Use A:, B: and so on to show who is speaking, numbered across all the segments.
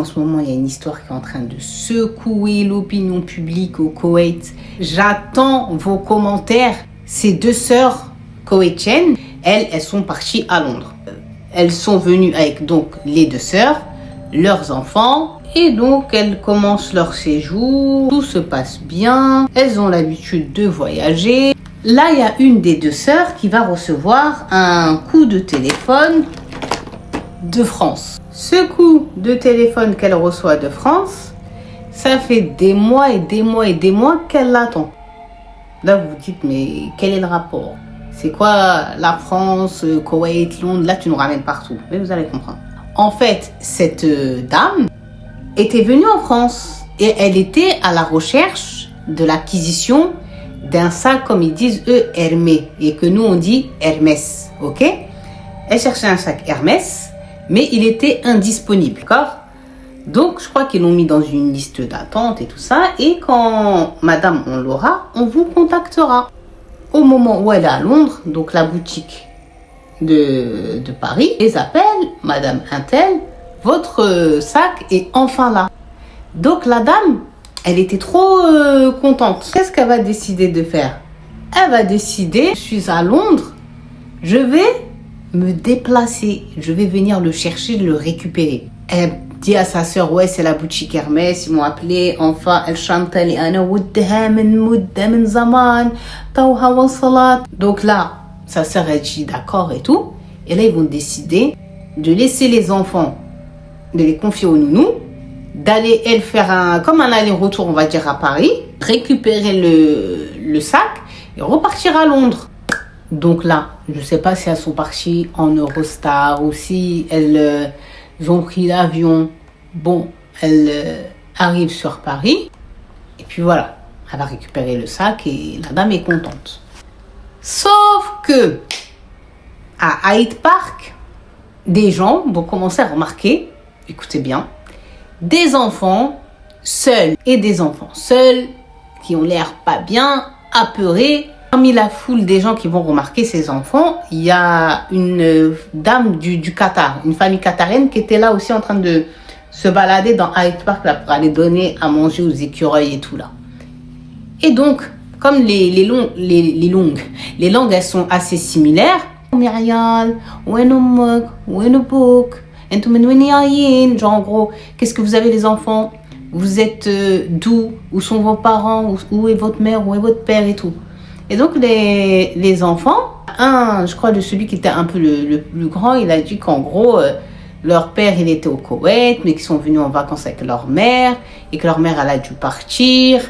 A: en ce moment, il y a une histoire qui est en train de secouer l'opinion publique au Koweït. J'attends vos commentaires. Ces deux sœurs koweïtiennes, elles sont parties à Londres. Elles sont venues avec donc les deux sœurs, leurs enfants, et donc elles commencent leur séjour. Tout se passe bien. Elles ont l'habitude de voyager. Là, il y a une des deux sœurs qui va recevoir un coup de téléphone de France. Ce coup de téléphone qu'elle reçoit de France, ça fait des mois et des mois et des mois qu'elle l'attend. Là, vous vous dites, mais quel est le rapport? C'est quoi la France, Koweït, Londres? Là, tu nous ramènes partout. Mais vous allez comprendre. En fait, cette dame était venue en France et elle était à la recherche de l'acquisition d'un sac, comme ils disent eux, Hermès, et que nous on dit Hermès, ok? Elle cherchait un sac Hermès, mais il était indisponible, d'accord? Donc je crois qu'ils l'ont mis dans une liste d'attente et tout ça, et quand madame on l'aura, on vous contactera. Au moment où elle est à Londres, donc la boutique de Paris, les appelle, madame Intel, votre sac est enfin là. Donc la dame, elle était trop contente. Qu'est-ce qu'elle va décider de faire? Elle va décider, je suis à Londres, je vais me déplacer, je vais venir le chercher, le récupérer. Elle dit à sa sœur, ouais, c'est la boutique Hermès, ils m'ont appelé, enfin, elle chante, elle donc là, sa sœur, elle dit d'accord et tout. Et là, ils vont décider de laisser les enfants, de les confier au nounou, d'aller, elle, faire comme un aller-retour, on va dire, à Paris, récupérer le sac et repartir à Londres. Donc là, je ne sais pas si elles sont parties en Eurostar ou si elles ont pris l'avion. Bon, elles arrivent sur Paris. Et puis voilà, elle va récupérer le sac et la dame est contente. Sauf que, à Hyde Park, des gens vont commencer à remarquer, écoutez bien, des enfants seuls et des enfants seuls qui ont l'air pas bien, apeurés. Parmi la foule des gens qui vont remarquer ces enfants, il y a une dame du Qatar, une famille qatarienne qui était là aussi en train de se balader dans Hyde Park là, pour aller donner à manger aux écureuils et tout là. Et donc, comme les langues, elles sont assez similaires. Myrial, genre en gros, qu'est-ce que vous avez les enfants? Vous êtes d'où? Où sont vos parents? Où est votre mère? Où est votre père et tout? Et donc les enfants, je crois de celui qui était un peu le plus grand, il a dit qu'en gros, leur père il était au Koweït, mais qu'ils sont venus en vacances avec leur mère, et que leur mère elle a dû partir,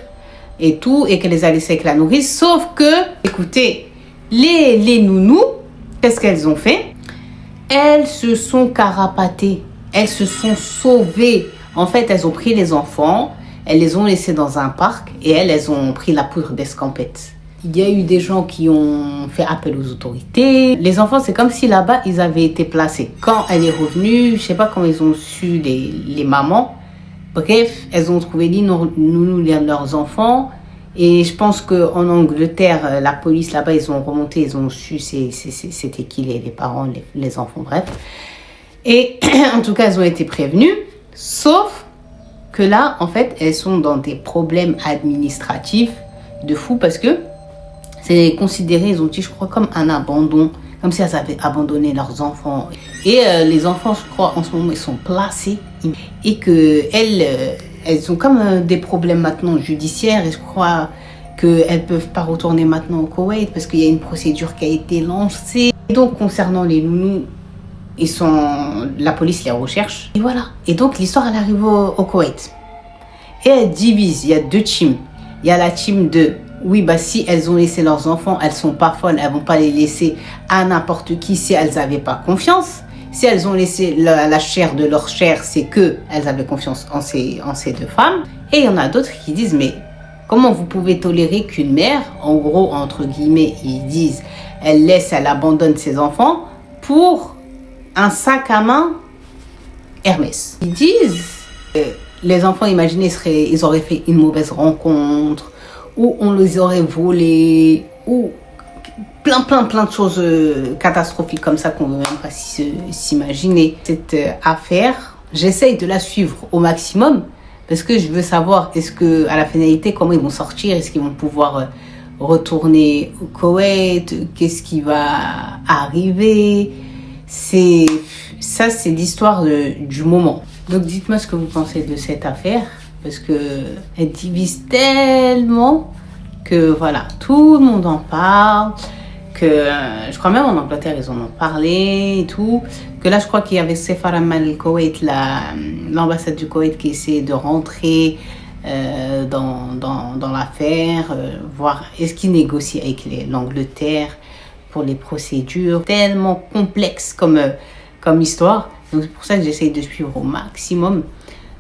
A: et tout, et qu'elle les a laissés avec la nourrice. Sauf que, écoutez, les nounous, qu'est-ce qu'elles ont fait? Elles se sont carapatées, elles se sont sauvées. En fait, elles ont pris les enfants, elles les ont laissés dans un parc, et elles ont pris la poudre d'escampette. Il y a eu des gens qui ont fait appel aux autorités. Les enfants, c'est comme si là-bas, ils avaient été placés. Quand elle est revenue, je sais pas comment ils ont su les mamans. Bref, elles ont trouvé leurs enfants. Et je pense qu'en Angleterre, la police là-bas, ils ont remonté, ils ont su c'était qui les parents, les enfants, bref. Et en tout cas, elles ont été prévenues. Sauf que là, en fait, elles sont dans des problèmes administratifs de fou parce que c'est considéré, ils ont dit, je crois, comme un abandon, comme si elles avaient abandonné leurs enfants. Et les enfants, je crois, en ce moment, ils sont placés et que elles ont comme des problèmes maintenant judiciaires et je crois qu'elles ne peuvent pas retourner maintenant au Koweït parce qu'il y a une procédure qui a été lancée. Et donc, concernant les nounous, la police les recherche. Et voilà. Et donc, l'histoire, elle arrive au Koweït. Et elle divise, il y a deux teams. Il y a la team de... Oui, bah si elles ont laissé leurs enfants, elles sont pas folles, elles vont pas les laisser à n'importe qui si elles n'avaient pas confiance. Si elles ont laissé la chair de leur chair, c'est que elles avaient confiance en ces deux femmes. Et il y en a d'autres qui disent, mais comment vous pouvez tolérer qu'une mère, en gros, entre guillemets, ils disent, elle abandonne ses enfants pour un sac à main Hermès. Ils disent, les enfants, imaginez, ils auraient fait une mauvaise rencontre, ou on les aurait volés, ou plein de choses catastrophiques comme ça qu'on ne veut même pas s'imaginer. Cette affaire, j'essaye de la suivre au maximum parce que je veux savoir est-ce que à la finalité comment ils vont sortir, est-ce qu'ils vont pouvoir retourner au Koweït, qu'est-ce qui va arriver. C'est l'histoire du moment. Donc dites-moi ce que vous pensez de cette affaire parce que elle divise tellement que voilà, tout le monde en parle. Que je crois même en Angleterre ils en ont parlé et tout, que là je crois qu'il y avait Sephora Mal Koweït, l'ambassade du Koweït qui essaie de rentrer dans l'affaire, voir est-ce qu'ils négocient avec l'Angleterre pour les procédures, tellement complexe comme histoire. Donc c'est pour ça que j'essaye de suivre au maximum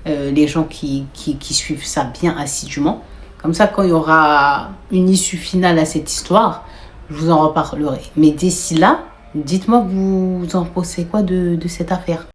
A: les gens qui suivent ça bien assidûment, comme ça quand il y aura une issue finale à cette histoire, je vous en reparlerai. Mais d'ici là, dites-moi, vous en pensez quoi de cette affaire?